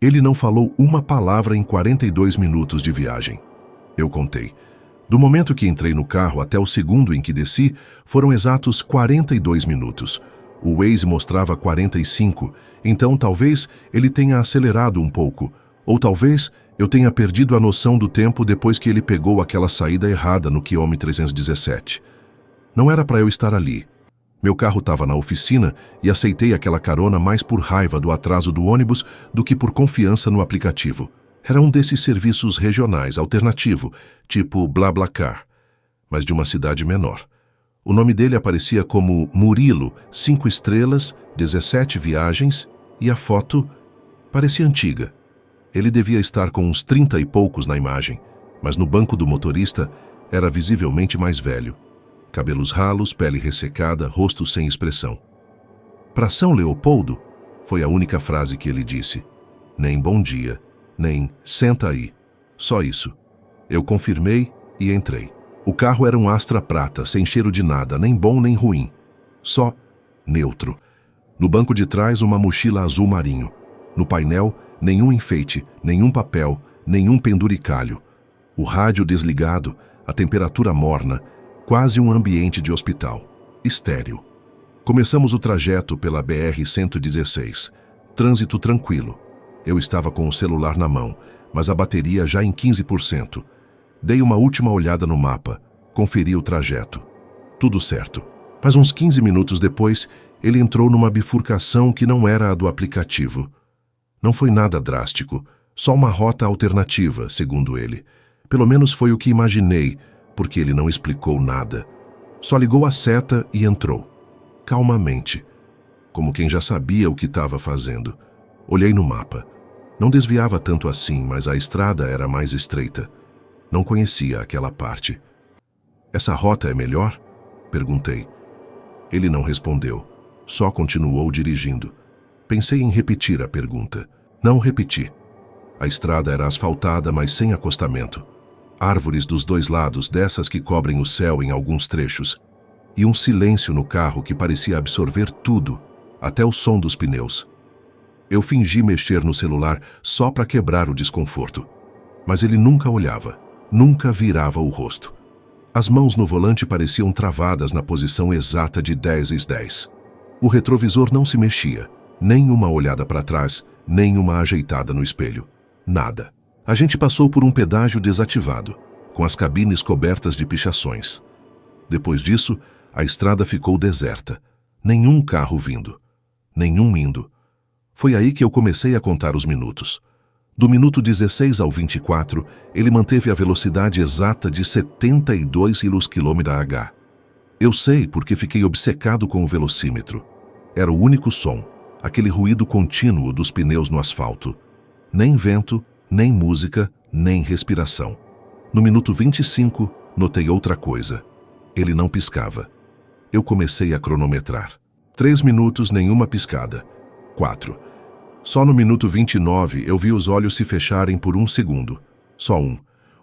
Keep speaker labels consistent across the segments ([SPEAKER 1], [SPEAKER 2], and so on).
[SPEAKER 1] Ele não falou uma palavra em 42 minutos de viagem. Eu contei. Do momento que entrei no carro até o segundo em que desci, foram exatos 42 minutos. O Waze mostrava 45, então talvez ele tenha acelerado um pouco, ou talvez eu tenha perdido a noção do tempo depois que ele pegou aquela saída errada no quilômetro 317. Não era para eu estar ali. Meu carro estava na oficina e aceitei aquela carona mais por raiva do atraso do ônibus do que por confiança no aplicativo. Era um desses serviços regionais, alternativo, tipo BlaBlaCar, mas de uma cidade menor. O nome dele aparecia como Murilo, 5 estrelas, 17 viagens, e a foto parecia antiga. Ele devia estar com uns 30 e poucos na imagem, mas no banco do motorista era visivelmente mais velho. Cabelos ralos, pele ressecada, rosto sem expressão. "Para São Leopoldo?" foi a única frase que ele disse. Nem bom dia, nem senta aí. Só isso. Eu confirmei e entrei. O carro era um Astra prata, sem cheiro de nada, nem bom nem ruim. Só neutro. No banco de trás, uma mochila azul marinho. No painel, nenhum enfeite, nenhum papel, nenhum penduricalho. O rádio desligado, a temperatura morna, quase um ambiente de hospital. Estéril. Começamos o trajeto pela BR-116. Trânsito tranquilo. Eu estava com o celular na mão, mas a bateria já em 15%. Dei uma última olhada no mapa, conferi o trajeto. Tudo certo. Mas uns 15 minutos depois, ele entrou numa bifurcação que não era a do aplicativo. Não foi nada drástico, só uma rota alternativa, segundo ele. Pelo menos foi o que imaginei, porque ele não explicou nada. Só ligou a seta e entrou. Calmamente, como quem já sabia o que estava fazendo. Olhei no mapa. Não desviava tanto assim, mas a estrada era mais estreita. Não conhecia aquela parte. "Essa rota é melhor?" perguntei. Ele não respondeu, só continuou dirigindo. Pensei em repetir a pergunta. Não repeti. A estrada era asfaltada, mas sem acostamento. Árvores dos dois lados, dessas que cobrem o céu em alguns trechos. E um silêncio no carro que parecia absorver tudo, até o som dos pneus. Eu fingi mexer no celular só para quebrar o desconforto. Mas ele nunca olhava, nunca virava o rosto. As mãos no volante pareciam travadas na posição exata de 10/10. O retrovisor não se mexia, nem uma olhada para trás, nem uma ajeitada no espelho. Nada. A gente passou por um pedágio desativado, com as cabines cobertas de pichações. Depois disso, a estrada ficou deserta. Nenhum carro vindo. Nenhum indo. Foi aí que eu comecei a contar os minutos. Do minuto 16 ao 24, ele manteve a velocidade exata de 72 km/h. Eu sei porque fiquei obcecado com o velocímetro. Era o único som, aquele ruído contínuo dos pneus no asfalto. Nem vento, nem música, nem respiração. No minuto 25, notei outra coisa. Ele não piscava. Eu comecei a cronometrar. 3 minutos, nenhuma piscada. 4. Só no minuto 29 eu vi os olhos se fecharem por 1 segundo. Só um.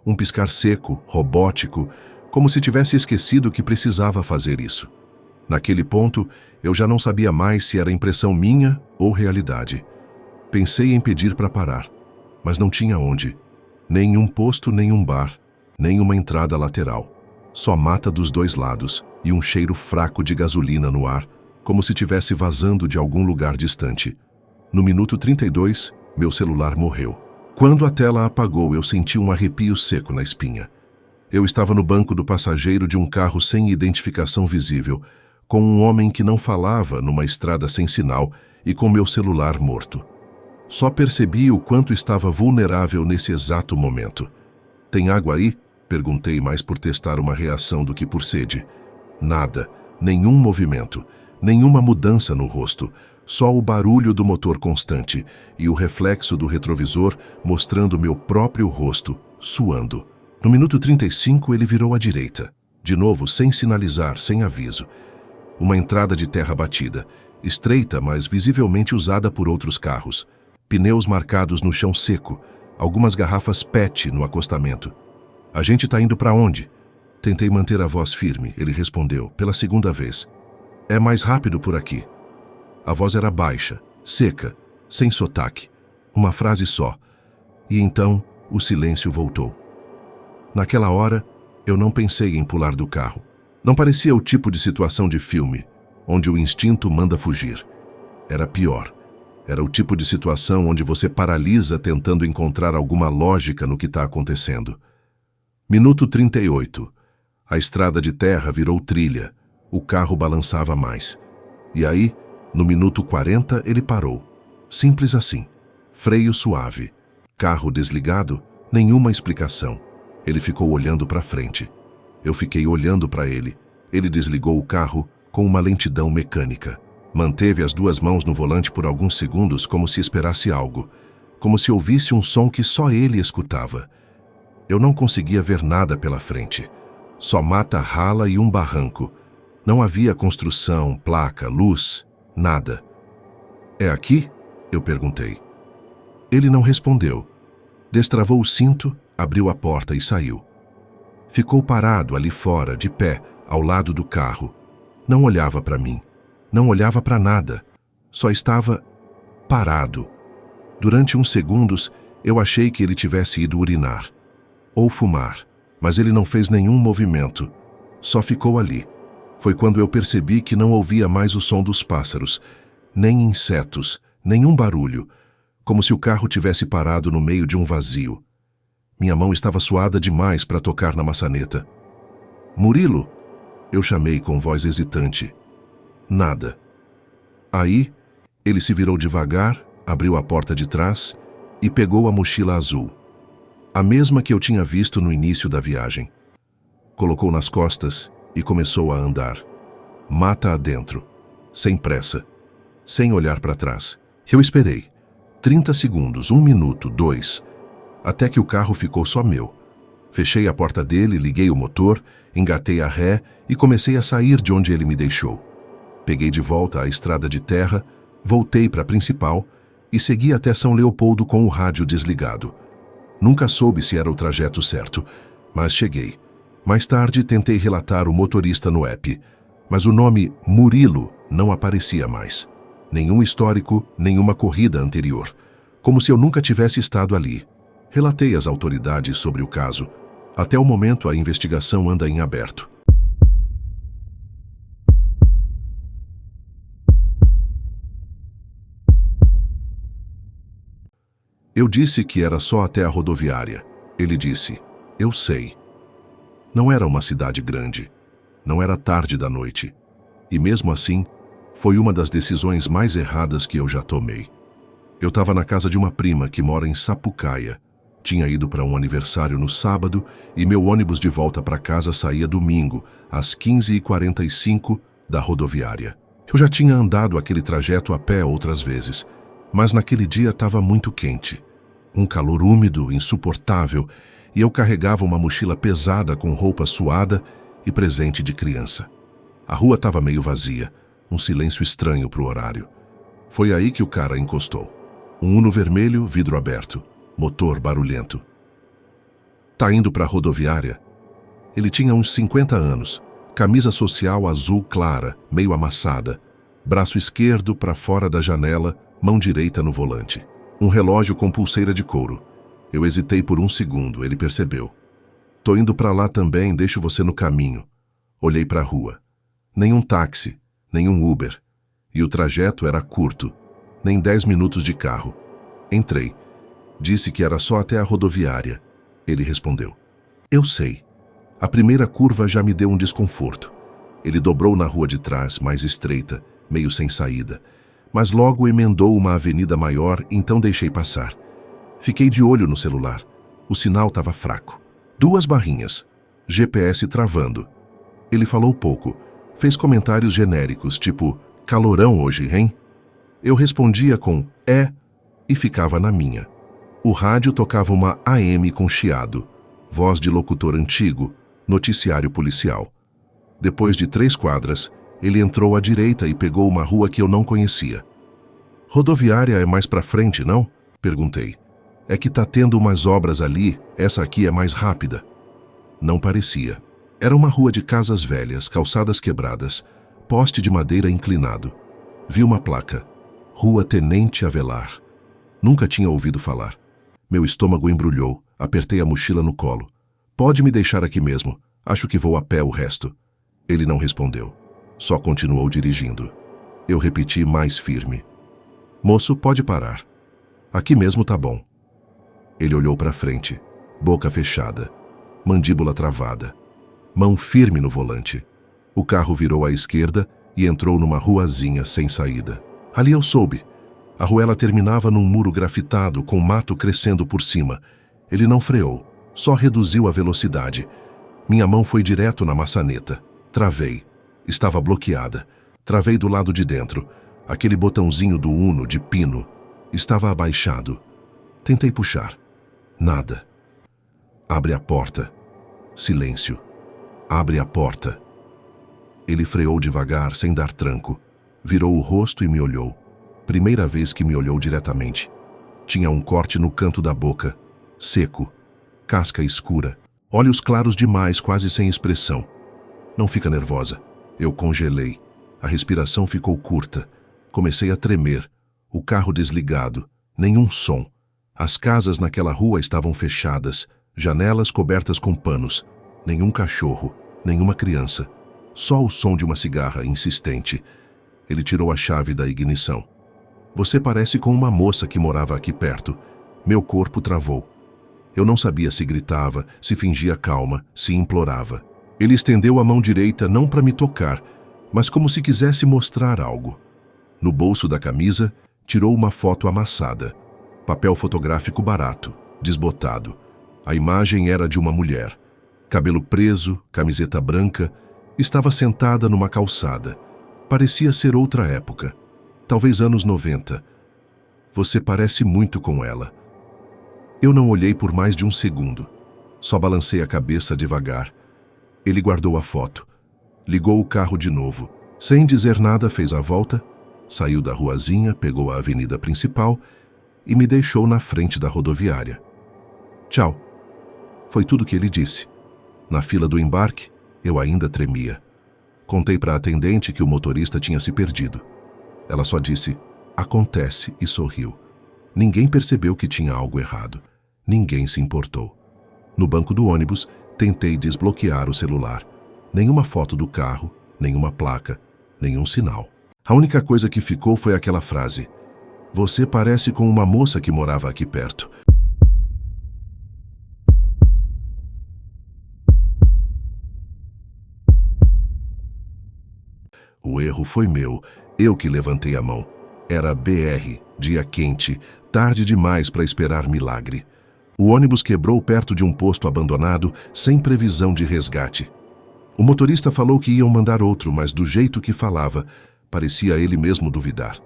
[SPEAKER 1] Um piscar seco, robótico, como se tivesse esquecido que precisava fazer isso. Naquele ponto, eu já não sabia mais se era impressão minha ou realidade. Pensei em pedir para parar, mas não tinha onde. Nem um posto, nem um bar, nem uma entrada lateral. Só mata dos dois lados e um cheiro fraco de gasolina no ar, como se tivesse vazando de algum lugar distante. No minuto 32, meu celular morreu. Quando a tela apagou, eu senti um arrepio seco na espinha. Eu estava no banco do passageiro de um carro sem identificação visível, com um homem que não falava numa estrada sem sinal e com meu celular morto. Só percebi o quanto estava vulnerável nesse exato momento. "Tem água aí?" perguntei, mais por testar uma reação do que por sede. Nada, nenhum movimento, nenhuma mudança no rosto, só o barulho do motor constante e o reflexo do retrovisor mostrando meu próprio rosto, suando. No minuto 35 ele virou à direita, de novo sem sinalizar, sem aviso. Uma entrada de terra batida, estreita, mas visivelmente usada por outros carros. Pneus marcados no chão seco, algumas garrafas PET no acostamento. "A gente está indo para onde?" Tentei manter a voz firme, ele respondeu, pela segunda vez. "É mais rápido por aqui." A voz era baixa, seca, sem sotaque. Uma frase só. E então o silêncio voltou. Naquela hora, eu não pensei em pular do carro. Não parecia o tipo de situação de filme, onde o instinto manda fugir. Era pior. Era o tipo de situação onde você paralisa tentando encontrar alguma lógica no que está acontecendo. Minuto 38. A estrada de terra virou trilha. O carro balançava mais. E aí, no minuto 40, ele parou. Simples assim. Freio suave. Carro desligado, nenhuma explicação. Ele ficou olhando para frente. Eu fiquei olhando para ele. Ele desligou o carro com uma lentidão mecânica. Manteve as duas mãos no volante por alguns segundos como se esperasse algo. Como se ouvisse um som que só ele escutava. Eu não conseguia ver nada pela frente. Só mata rala e um barranco. Não havia construção, placa, luz, nada. "É aqui?" eu perguntei. Ele não respondeu. Destravou o cinto, abriu a porta e saiu. Ficou parado ali fora, de pé, ao lado do carro. Não olhava para mim. Não olhava para nada. Só estava parado. Durante uns segundos, eu achei que ele tivesse ido urinar. Ou fumar. Mas ele não fez nenhum movimento. Só ficou ali. Foi quando eu percebi que não ouvia mais o som dos pássaros, nem insetos, nenhum barulho, como se o carro tivesse parado no meio de um vazio. Minha mão estava suada demais para tocar na maçaneta. "Murilo?" eu chamei com voz hesitante. Nada. Aí, ele se virou devagar, abriu a porta de trás e pegou a mochila azul. A mesma que eu tinha visto no início da viagem. Colocou nas costas e começou a andar. Mata adentro. Sem pressa. Sem olhar para trás. Eu esperei. 30 segundos, 1 minuto, 2, até que o carro ficou só meu. Fechei a porta dele, liguei o motor, engatei a ré e comecei a sair de onde ele me deixou. Peguei de volta a estrada de terra, voltei para a principal e segui até São Leopoldo com o rádio desligado. Nunca soube se era o trajeto certo, mas cheguei. Mais tarde tentei relatar o motorista no app, mas o nome Murilo não aparecia mais. Nenhum histórico, nenhuma corrida anterior. Como se eu nunca tivesse estado ali. Relatei às autoridades sobre o caso. Até o momento, a investigação anda em aberto. Eu disse que era só até a rodoviária. Ele disse, "Eu sei." Não era uma cidade grande. Não era tarde da noite. E mesmo assim, foi uma das decisões mais erradas que eu já tomei. Eu estava na casa de uma prima que mora em Sapucaia. Tinha ido para um aniversário no sábado e meu ônibus de volta para casa saía domingo, às 15h45 da rodoviária. Eu já tinha andado aquele trajeto a pé outras vezes, mas naquele dia estava muito quente. Um calor úmido, insuportável, e eu carregava uma mochila pesada com roupa suada e presente de criança. A rua estava meio vazia, um silêncio estranho para o horário. Foi aí que o cara encostou. Um Uno vermelho, vidro aberto, motor barulhento. "Tá indo para a rodoviária?" Ele tinha uns 50 anos, camisa social azul clara, meio amassada, braço esquerdo para fora da janela, mão direita no volante. Um relógio com pulseira de couro. Eu hesitei por um segundo, ele percebeu. "Tô indo para lá também, deixo você no caminho." Olhei para a rua. Nenhum táxi, nenhum Uber. E o trajeto era curto, nem 10 minutos de carro. Entrei. Disse que era só até a rodoviária. Ele respondeu, "Eu sei." A primeira curva já me deu um desconforto. Ele dobrou na rua de trás, mais estreita, meio sem saída. Mas logo emendou uma avenida maior, então deixei passar. Fiquei de olho no celular. O sinal estava fraco. 2 barrinhas. GPS travando. Ele falou pouco. Fez comentários genéricos, tipo, "Calorão hoje, hein?" Eu respondia com "é" e ficava na minha. O rádio tocava uma AM com chiado. Voz de locutor antigo, noticiário policial. Depois de 3 quadras, ele entrou à direita e pegou uma rua que eu não conhecia. "Rodoviária é mais pra frente, não?" perguntei. "É que tá tendo umas obras ali, essa aqui é mais rápida." Não parecia. Era uma rua de casas velhas, calçadas quebradas, poste de madeira inclinado. Vi uma placa, Rua Tenente Avelar. Nunca tinha ouvido falar. Meu estômago embrulhou, apertei a mochila no colo. Pode me deixar aqui mesmo, acho que vou a pé o resto. Ele não respondeu, só continuou dirigindo. Eu repeti mais firme. Moço, pode parar. Aqui mesmo tá bom. Ele olhou para frente, boca fechada, mandíbula travada, mão firme no volante. O carro virou à esquerda e entrou numa ruazinha sem saída. Ali eu soube. A ruela terminava num muro grafitado com mato crescendo por cima. Ele não freou, só reduziu a velocidade. Minha mão foi direto na maçaneta. Travei. Estava bloqueada. Travei do lado de dentro. Aquele botãozinho do Uno de pino estava abaixado. Tentei puxar. Nada. Abre a porta. Silêncio. Abre a porta. Ele freou devagar, sem dar tranco. Virou o rosto e me olhou. Primeira vez que me olhou diretamente. Tinha um corte no canto da boca. Seco. Casca escura. Olhos claros demais, quase sem expressão. Não fica nervosa. Eu congelei. A respiração ficou curta. Comecei a tremer. O carro desligado. Nenhum som. As casas naquela rua estavam fechadas. Janelas cobertas com panos. Nenhum cachorro. Nenhuma criança. Só o som de uma cigarra insistente. Ele tirou a chave da ignição. Você parece com uma moça que morava aqui perto. Meu corpo travou. Eu não sabia se gritava, se fingia calma, se implorava. Ele estendeu a mão direita não para me tocar, mas como se quisesse mostrar algo. No bolso da camisa, tirou uma foto amassada. Papel fotográfico barato, desbotado. A imagem era de uma mulher. Cabelo preso, camiseta branca, estava sentada numa calçada. Parecia ser outra época. Talvez anos 90. Você parece muito com ela. Eu não olhei por mais de um segundo. Só balancei a cabeça devagar. Ele guardou a foto. Ligou o carro de novo. Sem dizer nada, fez a volta, saiu da ruazinha, pegou a avenida principal e me deixou na frente da rodoviária. Tchau. Foi tudo que ele disse. Na fila do embarque, eu ainda tremia. Contei para a atendente que o motorista tinha se perdido. Ela só disse, acontece, e sorriu. Ninguém percebeu que tinha algo errado. Ninguém se importou. No banco do ônibus, tentei desbloquear o celular. Nenhuma foto do carro, nenhuma placa, nenhum sinal. A única coisa que ficou foi aquela frase. Você parece com uma moça que morava aqui perto. O erro foi meu, eu que levantei a mão. Era BR, dia quente, tarde demais para esperar milagre. O ônibus quebrou perto de um posto abandonado, sem previsão de resgate. O motorista falou que iam mandar outro, mas do jeito que falava, parecia ele mesmo duvidar.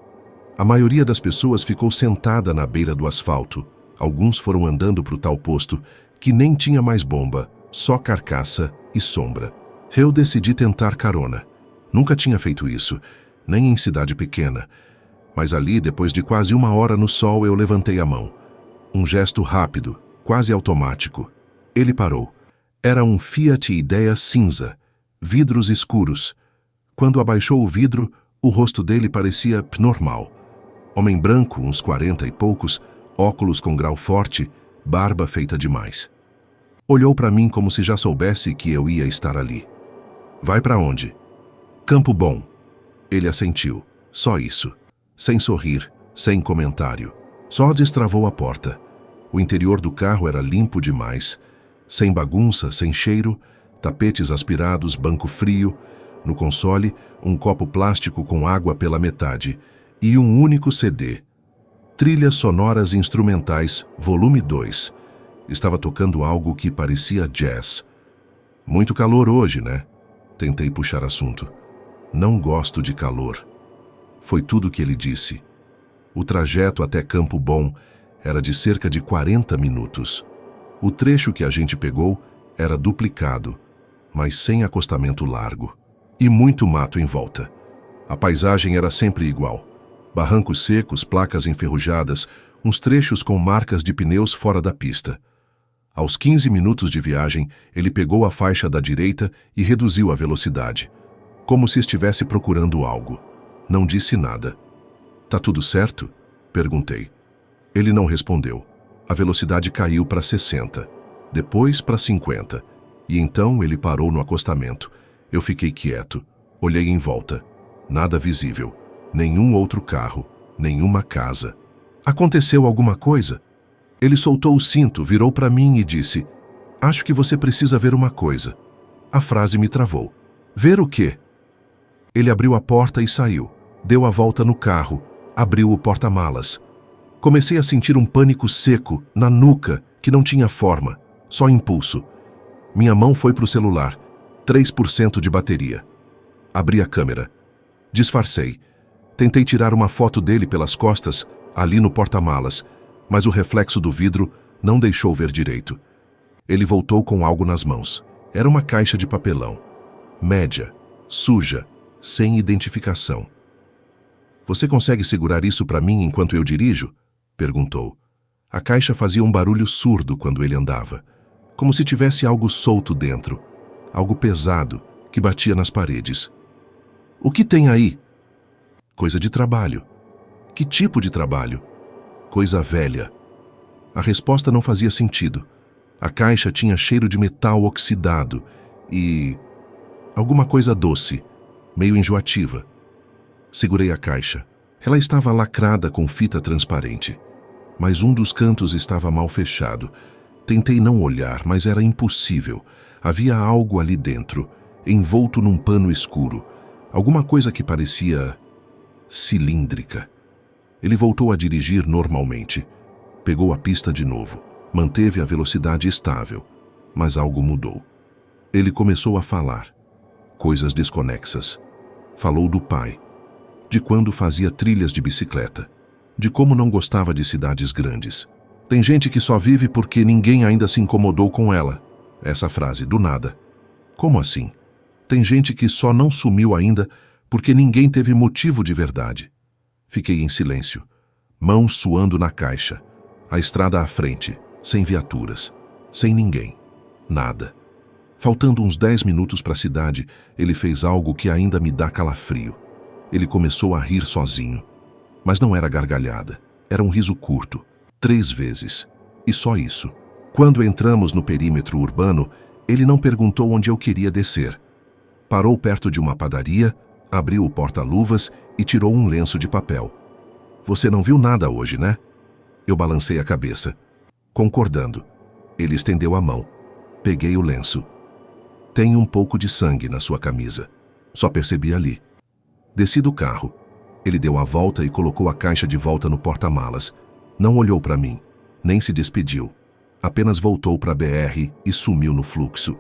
[SPEAKER 1] A maioria das pessoas ficou sentada na beira do asfalto. Alguns foram andando para o tal posto, que nem tinha mais bomba, só carcaça e sombra. Eu decidi tentar carona. Nunca tinha feito isso, nem em cidade pequena. Mas ali, depois de quase 1 hora no sol, eu levantei a mão. Um gesto rápido, quase automático. Ele parou. Era um Fiat Idea cinza, vidros escuros. Quando abaixou o vidro, o rosto dele parecia normal. Homem branco, uns 40 e poucos, óculos com grau forte, barba feita demais. Olhou para mim como se já soubesse que eu ia estar ali. Vai para onde? Campo Bom. Ele assentiu. Só isso. Sem sorrir, sem comentário. Só destravou a porta. O interior do carro era limpo demais. Sem bagunça, sem cheiro, tapetes aspirados, banco frio. No console, um copo plástico com água pela metade. E um único CD. Trilhas sonoras instrumentais, volume 2. Estava tocando algo que parecia jazz. Muito calor hoje, né? Tentei puxar assunto. Não gosto de calor. Foi tudo que ele disse. O trajeto até Campo Bom era de cerca de 40 minutos. O trecho que a gente pegou era duplicado, mas sem acostamento largo. E muito mato em volta. A paisagem era sempre igual. Barrancos secos, placas enferrujadas, uns trechos com marcas de pneus fora da pista. Aos 15 minutos de viagem, ele pegou a faixa da direita e reduziu a velocidade. Como se estivesse procurando algo. Não disse nada. Tá tudo certo? Perguntei. Ele não respondeu. A velocidade caiu para 60, depois para 50, e então ele parou no acostamento. Eu fiquei quieto, olhei em volta. Nada visível, nenhum outro carro, nenhuma casa. Aconteceu alguma coisa? Ele soltou o cinto, virou para mim e disse: "Acho que você precisa ver uma coisa." A frase me travou. Ver o quê? Ele abriu a porta e saiu. Deu a volta no carro, abriu o porta-malas. Comecei a sentir um pânico seco, na nuca, que não tinha forma, só impulso. Minha mão foi para o celular, 3% de bateria. Abri a câmera. Disfarcei. Tentei tirar uma foto dele pelas costas, ali no porta-malas, mas o reflexo do vidro não deixou ver direito. Ele voltou com algo nas mãos. Era uma caixa de papelão. Média, suja, sem identificação. "Você consegue segurar isso para mim enquanto eu dirijo?" perguntou. A caixa fazia um barulho surdo quando ele andava, como se tivesse algo solto dentro, algo pesado que batia nas paredes. "O que tem aí?" "Coisa de trabalho." "Que tipo de trabalho?" "Coisa velha." A resposta não fazia sentido. A caixa tinha cheiro de metal oxidado e alguma coisa doce, meio enjoativa. Segurei a caixa. Ela estava lacrada com fita transparente, mas um dos cantos estava mal fechado. Tentei não olhar, mas era impossível. Havia algo ali dentro, envolto num pano escuro, alguma coisa que parecia cilíndrica. Ele voltou a dirigir normalmente. Pegou a pista de novo. Manteve a velocidade estável, mas algo mudou. Ele começou a falar. Coisas desconexas. Falou do pai, de quando fazia trilhas de bicicleta, de como não gostava de cidades grandes. "Tem gente que só vive porque ninguém ainda se incomodou com ela." Essa frase, do nada. "Como assim?" "Tem gente que só não sumiu ainda porque ninguém teve motivo de verdade." Fiquei em silêncio, mãos suando na caixa, a estrada à frente, sem viaturas, sem ninguém, nada. Faltando uns 10 minutos para a cidade, ele fez algo que ainda me dá calafrio. Ele começou a rir sozinho. Mas não era gargalhada, era um riso curto, 3 vezes. E só isso. Quando entramos no perímetro urbano, ele não perguntou onde eu queria descer. Parou perto de uma padaria, abriu o porta-luvas e tirou um lenço de papel. "Você não viu nada hoje, né?" Eu balancei a cabeça, concordando. Ele estendeu a mão. Peguei o lenço. "Tem um pouco de sangue na sua camisa." Só percebi ali. Desci do carro. Ele deu a volta e colocou a caixa de volta no porta-malas. Não olhou para mim, nem se despediu. Apenas voltou para a BR e sumiu no fluxo.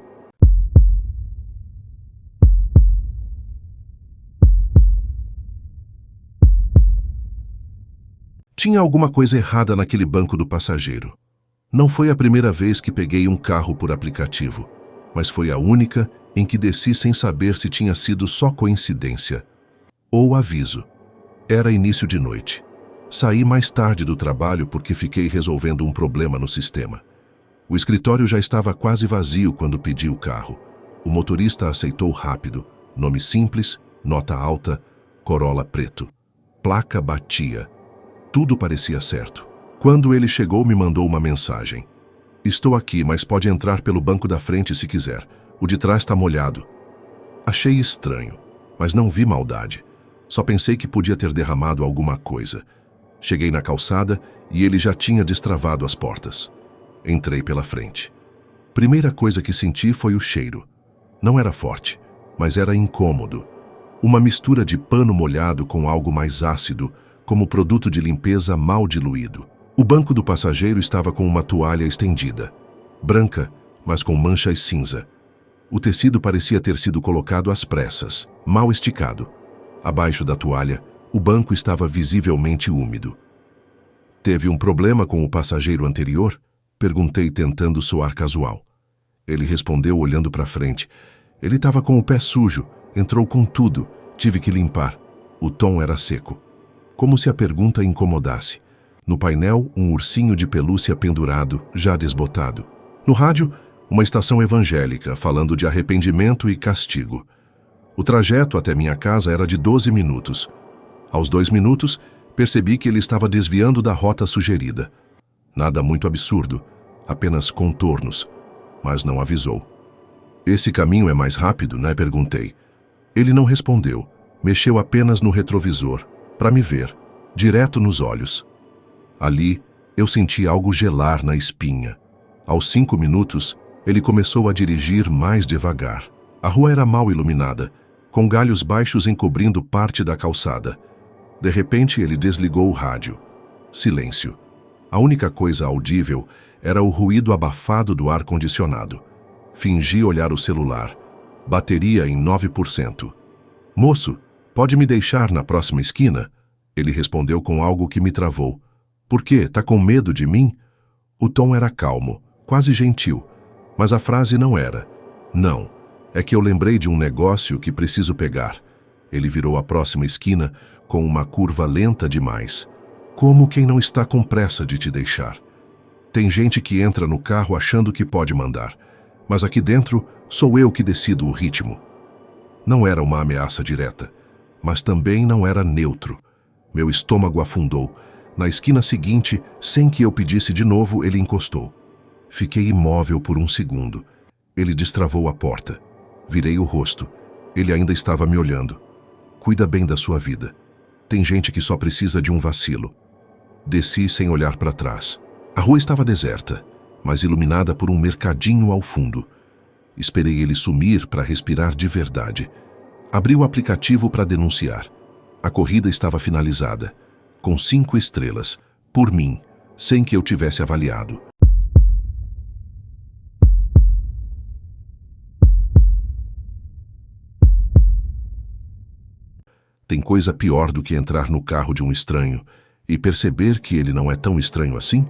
[SPEAKER 1] Tinha alguma coisa errada naquele banco do passageiro. Não foi a primeira vez que peguei um carro por aplicativo, mas foi a única em que desci sem saber se tinha sido só coincidência ou aviso. Era início de noite. Saí mais tarde do trabalho porque fiquei resolvendo um problema no sistema. O escritório já estava quase vazio quando pedi o carro. O motorista aceitou rápido. Nome simples, nota alta, Corolla preto. Placa batia. Tudo parecia certo. Quando ele chegou, me mandou uma mensagem. "Estou aqui, mas pode entrar pelo banco da frente se quiser. O de trás está molhado." Achei estranho, mas não vi maldade. Só pensei que podia ter derramado alguma coisa. Cheguei na calçada e ele já tinha destravado as portas. Entrei pela frente. Primeira coisa que senti foi o cheiro. Não era forte, mas era incômodo. Uma mistura de pano molhado com algo mais ácido, como produto de limpeza mal diluído. O banco do passageiro estava com uma toalha estendida, branca, mas com manchas cinza. O tecido parecia ter sido colocado às pressas, mal esticado. Abaixo da toalha, o banco estava visivelmente úmido. "Teve um problema com o passageiro anterior?" perguntei, tentando soar casual. Ele respondeu olhando para frente. "Ele estava com o pé sujo, entrou com tudo, tive que limpar." O tom era seco, como se a pergunta incomodasse. No painel, um ursinho de pelúcia pendurado, já desbotado. No rádio, uma estação evangélica falando de arrependimento e castigo. O trajeto até minha casa era de 12 minutos. Aos 2 minutos, Percebi que ele estava desviando da rota sugerida. Nada muito absurdo, apenas contornos, mas não avisou. Esse caminho é mais rápido, né? Perguntei. Ele não respondeu, mexeu apenas no retrovisor, para me ver, direto nos olhos. Ali, eu senti algo gelar na espinha. Aos 5 minutos, ele começou a dirigir mais devagar. A rua era mal iluminada, com galhos baixos encobrindo parte da calçada. De repente, ele desligou o rádio. Silêncio. A única coisa audível era o ruído abafado do ar-condicionado. Fingi olhar o celular. Bateria em 9%. Moço, pode me deixar na próxima esquina? Ele respondeu com algo que me travou. Por quê? Tá com medo de mim? O tom era calmo, quase gentil, mas a frase não era. Não, é que eu lembrei de um negócio que preciso pegar. Ele virou a próxima esquina com uma curva lenta demais. Como quem não está com pressa de te deixar. Tem gente que entra no carro achando que pode mandar, mas aqui dentro sou eu que decido o ritmo. Não era uma ameaça direta, mas também não era neutro. Meu estômago afundou. Na esquina seguinte, sem que eu pedisse de novo, ele encostou. Fiquei imóvel por um segundo. Ele destravou a porta. Virei o rosto. Ele ainda estava me olhando. Cuida bem da sua vida. Tem gente que só precisa de um vacilo. Desci sem olhar para trás. A rua estava deserta, mas iluminada por um mercadinho ao fundo. Esperei ele sumir para respirar de verdade. Abri o aplicativo para denunciar. A corrida estava finalizada, com 5 estrelas, por mim, sem que eu tivesse avaliado. Tem coisa pior do que entrar no carro de um estranho e perceber que ele não é tão estranho assim?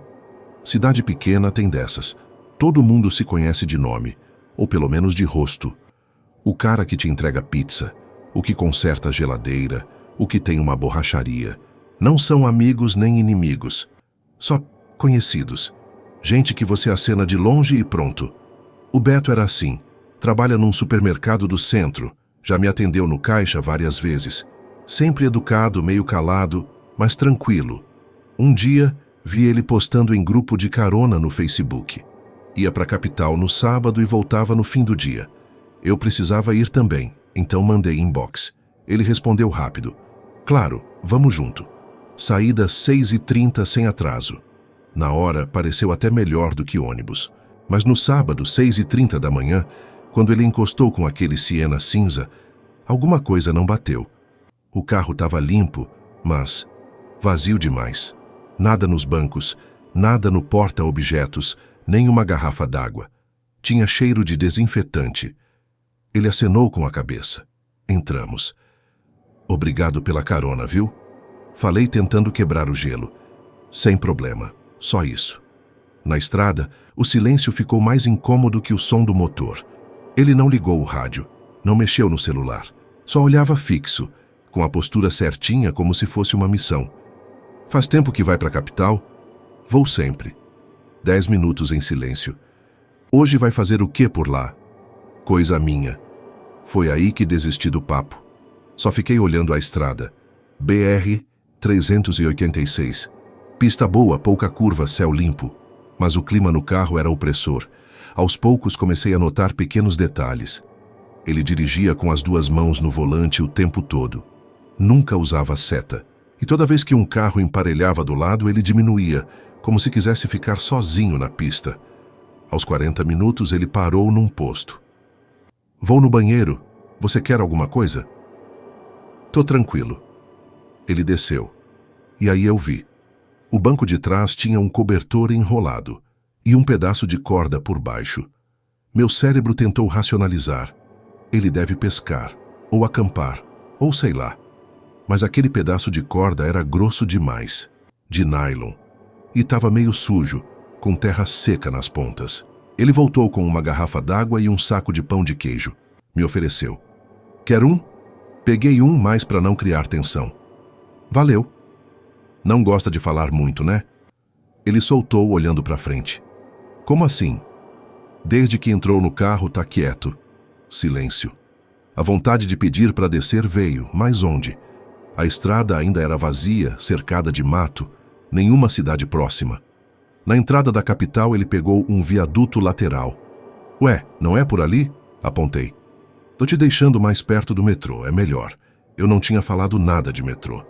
[SPEAKER 1] Cidade pequena tem dessas. Todo mundo se conhece de nome, ou pelo menos de rosto. O cara que te entrega pizza, o que conserta a geladeira, o que tem uma borracharia. Não são amigos nem inimigos, só conhecidos. Gente que você acena de longe e pronto. O Beto era assim, trabalha num supermercado do centro, já me atendeu no caixa várias vezes. Sempre educado, meio calado, mas tranquilo. Um dia, vi ele postando em grupo de carona no Facebook. Ia para a capital no sábado e voltava no fim do dia. Eu precisava ir também, então mandei inbox. Ele respondeu rápido. Claro, vamos junto. Saída 6h30 sem atraso. Na hora, pareceu até melhor do que ônibus. Mas no sábado, 6h30 da manhã, quando ele encostou com aquele Siena cinza, alguma coisa não bateu. O carro estava limpo, mas vazio demais. Nada nos bancos, nada no porta-objetos, nem uma garrafa d'água. Tinha cheiro de desinfetante. Ele acenou com a cabeça. Entramos. Obrigado pela carona, viu? Falei tentando quebrar o gelo. Sem problema, só isso. Na estrada, o silêncio ficou mais incômodo que o som do motor. Ele não ligou o rádio, não mexeu no celular. Só olhava fixo, com a postura certinha como se fosse uma missão. Faz tempo que vai para a capital? Vou sempre. 10 minutos em silêncio. Hoje vai fazer o que por lá? Coisa minha. Foi aí que desisti do papo. Só fiquei olhando a estrada. BR-386. Pista boa, pouca curva, céu limpo. Mas o clima no carro era opressor. Aos poucos comecei a notar pequenos detalhes. Ele dirigia com as 2 mãos no volante o tempo todo. Nunca usava seta. E toda vez que um carro emparelhava do lado, ele diminuía, como se quisesse ficar sozinho na pista. Aos 40 minutos, ele parou num posto. Vou no banheiro. Você quer alguma coisa? Tô tranquilo. Ele desceu. E aí eu vi. O banco de trás tinha um cobertor enrolado e um pedaço de corda por baixo. Meu cérebro tentou racionalizar. Ele deve pescar, ou acampar, ou sei lá. Mas aquele pedaço de corda era grosso demais, de nylon, e estava meio sujo, com terra seca nas pontas. Ele voltou com uma garrafa d'água e um saco de pão de queijo. Me ofereceu. Quer um? Peguei um mais para não criar tensão. Valeu. Não gosta de falar muito, né? Ele soltou olhando para frente. Como assim? Desde que entrou no carro, tá quieto. Silêncio. A vontade de pedir para descer veio, mas onde? A estrada ainda era vazia, cercada de mato, nenhuma cidade próxima. Na entrada da capital, ele pegou um viaduto lateral. Ué, não é por ali? Apontei. Tô te deixando mais perto do metrô, é melhor. Eu não tinha falado nada de metrô.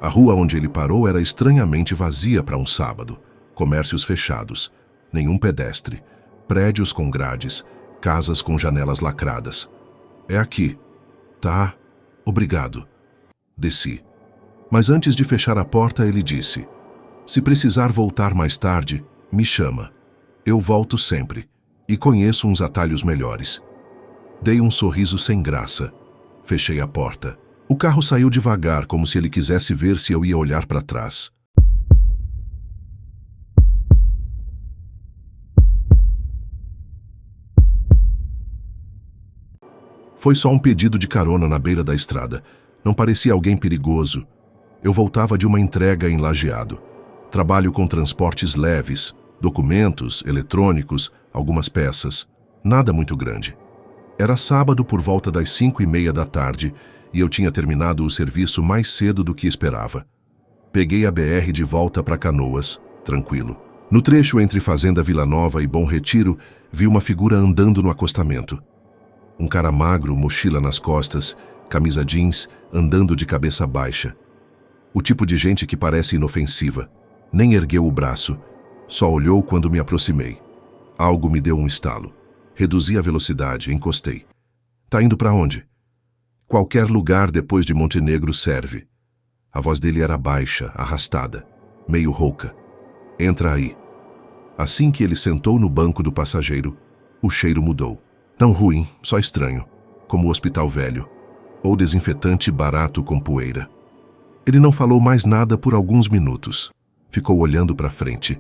[SPEAKER 1] A rua onde ele parou era estranhamente vazia para um sábado. Comércios fechados, nenhum pedestre, prédios com grades, casas com janelas lacradas. É aqui. Tá, obrigado. Desci. Mas antes de fechar a porta, ele disse: se precisar voltar mais tarde, me chama. Eu volto sempre, e conheço uns atalhos melhores. Dei um sorriso sem graça. Fechei a porta. O carro saiu devagar, como se ele quisesse ver se eu ia olhar para trás. Foi só um pedido de carona na beira da estrada. Não parecia alguém perigoso. Eu voltava de uma entrega em Lajeado. Trabalho com transportes leves, documentos, eletrônicos, algumas peças. Nada muito grande. Era sábado por volta das 5:30 da tarde e eu tinha terminado o serviço mais cedo do que esperava. Peguei a BR de volta para Canoas, tranquilo. No trecho entre Fazenda Vila Nova e Bom Retiro, vi uma figura andando no acostamento. Um cara magro, mochila nas costas, camisa jeans, andando de cabeça baixa. O tipo de gente que parece inofensiva. Nem ergueu o braço, só olhou quando me aproximei. Algo me deu um estalo. Reduzi a velocidade, encostei. Tá indo para onde? Qualquer lugar depois de Montenegro serve. A voz dele era baixa, arrastada, meio rouca. Entra aí. Assim que ele sentou no banco do passageiro, o cheiro mudou. Não ruim, só estranho, como o hospital velho, ou desinfetante barato com poeira. Ele não falou mais nada por alguns minutos. Ficou olhando para frente,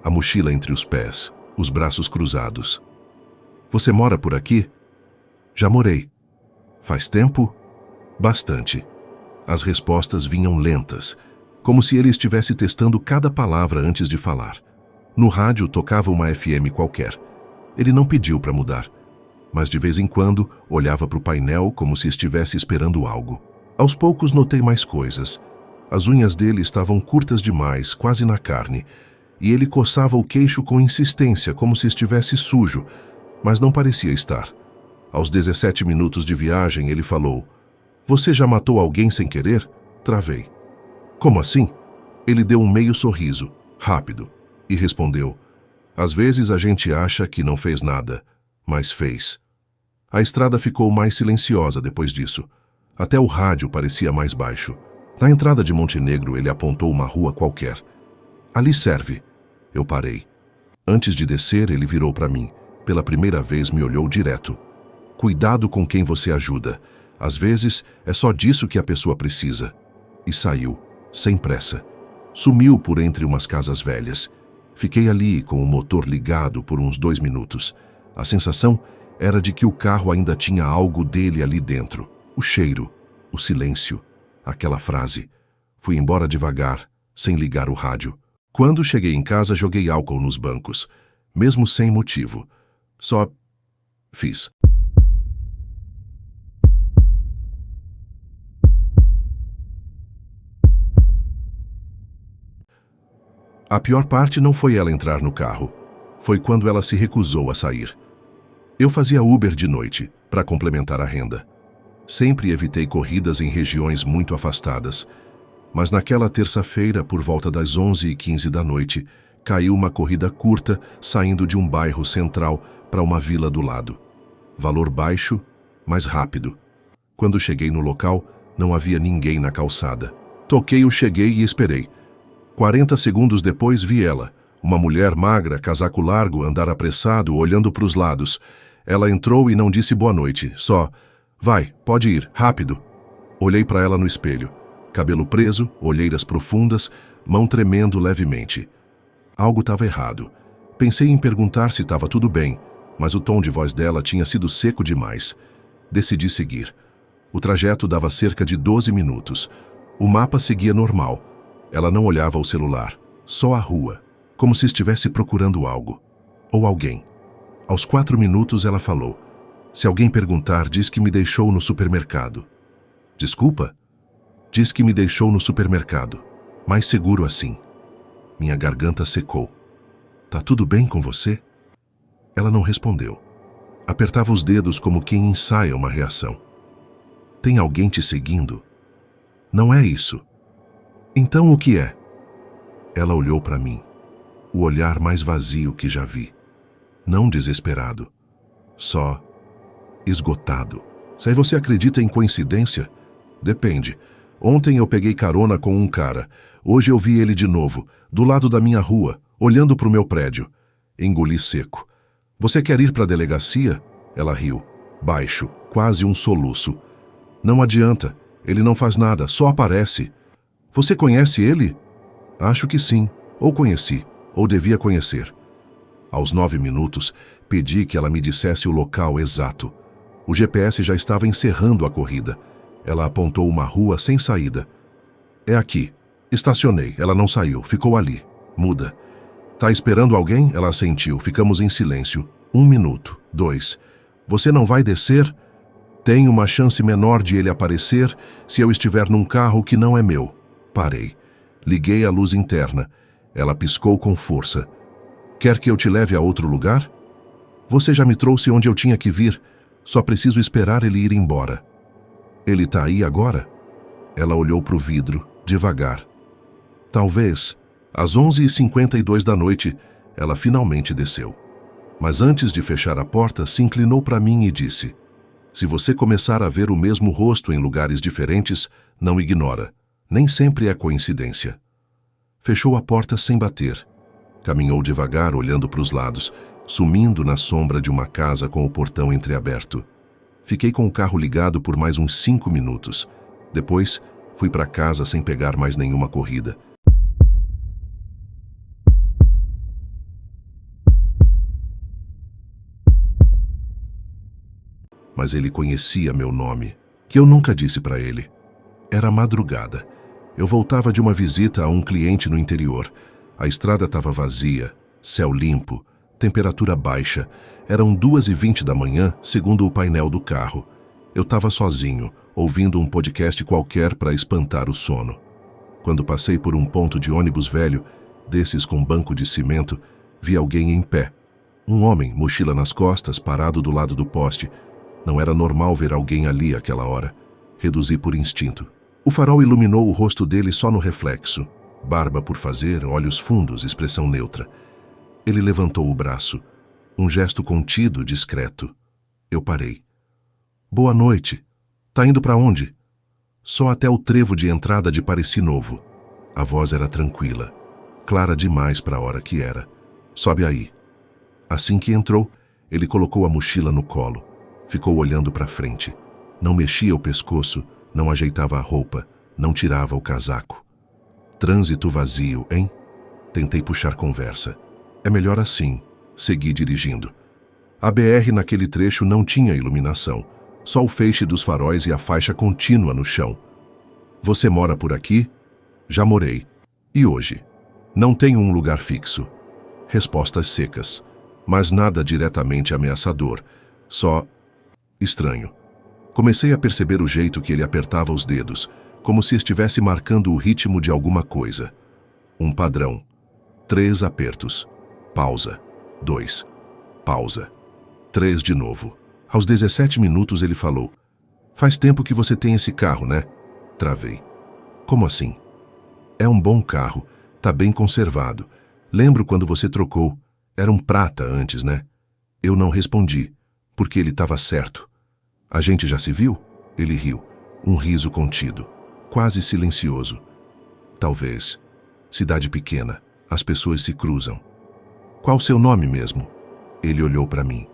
[SPEAKER 1] a mochila entre os pés, os braços cruzados. Você mora por aqui? Já morei. Faz tempo? Bastante. As respostas vinham lentas, como se ele estivesse testando cada palavra antes de falar. No rádio tocava uma FM qualquer. Ele não pediu para mudar, mas de vez em quando olhava para o painel como se estivesse esperando algo. Aos poucos notei mais coisas. As unhas dele estavam curtas demais, quase na carne, e ele coçava o queixo com insistência, como se estivesse sujo, mas não parecia estar. Aos 17 minutos de viagem, ele falou: você já matou alguém sem querer? Travei. Como assim? Ele deu um meio sorriso, rápido, e respondeu: às vezes a gente acha que não fez nada, mas fez. A estrada ficou mais silenciosa depois disso. Até o rádio parecia mais baixo. Na entrada de Montenegro, ele apontou uma rua qualquer. Ali serve. Eu parei. Antes de descer, ele virou para mim. Pela primeira vez, me olhou direto. Cuidado com quem você ajuda. Às vezes, é só disso que a pessoa precisa. E saiu, sem pressa. Sumiu por entre umas casas velhas. Fiquei ali, com o motor ligado, por uns 2 minutos. A sensação era de que o carro ainda tinha algo dele ali dentro. O cheiro, o silêncio, aquela frase. Fui embora devagar, sem ligar o rádio. Quando cheguei em casa, joguei álcool nos bancos. Mesmo sem motivo. Só fiz. A pior parte não foi ela entrar no carro. Foi quando ela se recusou a sair. Eu fazia Uber de noite, para complementar a renda. Sempre evitei corridas em regiões muito afastadas. Mas naquela terça-feira, por volta das 11h15 da noite, caiu uma corrida curta saindo de um bairro central para uma vila do lado. Valor baixo, mas rápido. Quando cheguei no local, não havia ninguém na calçada. Toquei o cheguei e esperei. 40 segundos depois vi ela, uma mulher magra, casaco largo, andar apressado, olhando para os lados. Ela entrou e não disse boa noite, só: vai, pode ir, rápido. Olhei para ela no espelho. Cabelo preso, olheiras profundas, mão tremendo levemente. Algo estava errado. Pensei em perguntar se estava tudo bem, mas o tom de voz dela tinha sido seco demais. Decidi seguir. O trajeto dava cerca de 12 minutos. O mapa seguia normal. Ela não olhava o celular, só a rua, como se estivesse procurando algo. Ou alguém. Aos 4 minutos ela falou: se alguém perguntar, diz que me deixou no supermercado. Desculpa? Diz que me deixou no supermercado. Mais seguro assim. Minha garganta secou. Tá tudo bem com você? Ela não respondeu. Apertava os dedos como quem ensaia uma reação. Tem alguém te seguindo? Não é isso. Então o que é? Ela olhou para mim. O olhar mais vazio que já vi. Não desesperado. Só esgotado. Se você acredita em coincidência? Depende. Ontem eu peguei carona com um cara. Hoje eu vi ele de novo, do lado da minha rua, olhando para o meu prédio. Engoli seco. Você quer ir para a delegacia? Ela riu. Baixo, quase um soluço. Não adianta. Ele não faz nada, só aparece. Você conhece ele? Acho que sim. Ou conheci, ou devia conhecer. Aos 9 minutos, pedi que ela me dissesse o local exato. O GPS já estava encerrando a corrida. Ela apontou uma rua sem saída. É aqui. Estacionei. Ela não saiu. Ficou ali. Muda. Tá esperando alguém? Ela assentiu. Ficamos em silêncio. 1 minuto. 2. Você não vai descer? Tem uma chance menor de ele aparecer se eu estiver num carro que não é meu. Parei. Liguei a luz interna. Ela piscou com força. Quer que eu te leve a outro lugar? Você já me trouxe onde eu tinha que vir. Só preciso esperar ele ir embora. Ele tá aí agora? Ela olhou para o vidro, devagar. Talvez. Às 11h52 da noite, ela finalmente desceu. Mas antes de fechar a porta, se inclinou para mim e disse: se você começar a ver o mesmo rosto em lugares diferentes, não ignora. Nem sempre é coincidência. Fechou a porta sem bater. Caminhou devagar, olhando para os lados, sumindo na sombra de uma casa com o portão entreaberto. Fiquei com o carro ligado por mais uns 5 minutos. Depois, fui para casa sem pegar mais nenhuma corrida. Mas ele conhecia meu nome, que eu nunca disse para ele. Era madrugada. Eu voltava de uma visita a um cliente no interior. A estrada estava vazia, céu limpo, temperatura baixa. Eram 2h20 da manhã, segundo o painel do carro. Eu estava sozinho, ouvindo um podcast qualquer para espantar o sono. Quando passei por um ponto de ônibus velho, desses com banco de cimento, vi alguém em pé. Um homem, mochila nas costas, parado do lado do poste. Não era normal ver alguém ali àquela hora. Reduzi por instinto. O farol iluminou o rosto dele só no reflexo. Barba por fazer, olhos fundos, expressão neutra. Ele levantou o braço. Um gesto contido, discreto. Eu parei. Boa noite. Tá indo para onde? Só até o trevo de entrada de Pareci Novo. A voz era tranquila. Clara demais para a hora que era. Sobe aí. Assim que entrou, ele colocou a mochila no colo. Ficou olhando para frente. Não mexia o pescoço, não ajeitava a roupa, não tirava o casaco. Trânsito vazio, hein? Tentei puxar conversa. É melhor assim. Segui dirigindo. A BR naquele trecho não tinha iluminação, só o feixe dos faróis e a faixa contínua no chão. Você mora por aqui? Já morei. E hoje? Não tenho um lugar fixo. Respostas secas, mas nada diretamente ameaçador, só estranho. Comecei a perceber o jeito que ele apertava os dedos, como se estivesse marcando o ritmo de alguma coisa. Um padrão. 3 apertos. Pausa. 2. Pausa. 3 de novo. Aos 17 minutos ele falou: faz tempo que você tem esse carro, né? Travei. Como assim? É um bom carro, tá bem conservado. Lembro quando você trocou. Era um prata antes, né? Eu não respondi, porque ele estava certo. A gente já se viu? Ele riu. Um riso contido, quase silencioso. Talvez. Cidade pequena. As pessoas se cruzam. Qual seu nome mesmo? Ele olhou para mim.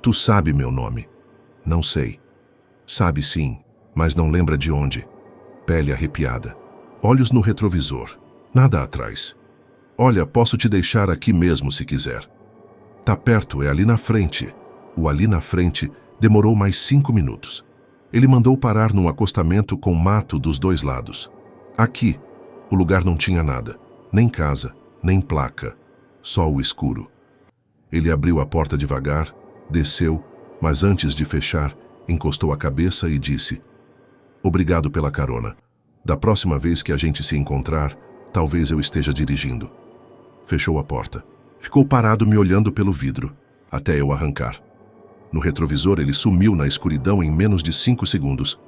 [SPEAKER 1] Tu sabe meu nome? Não sei. Sabe sim, mas não lembra de onde. Pele arrepiada. Olhos no retrovisor. Nada atrás. Olha, posso te deixar aqui mesmo se quiser. Tá perto, é ali na frente. O ali na frente demorou mais 5 minutos. Ele mandou parar num acostamento com mato dos 2 lados. Aqui, o lugar não tinha nada. Nem casa, nem placa. Só o escuro. Ele abriu a porta devagar, desceu, mas antes de fechar, encostou a cabeça e disse: obrigado pela carona. Da próxima vez que a gente se encontrar, talvez eu esteja dirigindo. Fechou a porta. Ficou parado me olhando pelo vidro, até eu arrancar. No retrovisor, ele sumiu na escuridão em menos de 5 segundos.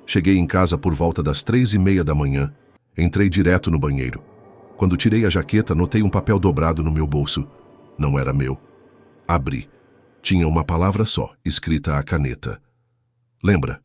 [SPEAKER 1] Cheguei em casa por volta das 3:30 da manhã. Entrei direto no banheiro. Quando tirei a jaqueta, notei um papel dobrado no meu bolso. Não era meu. Abri. Tinha uma palavra só, escrita à caneta. Lembra?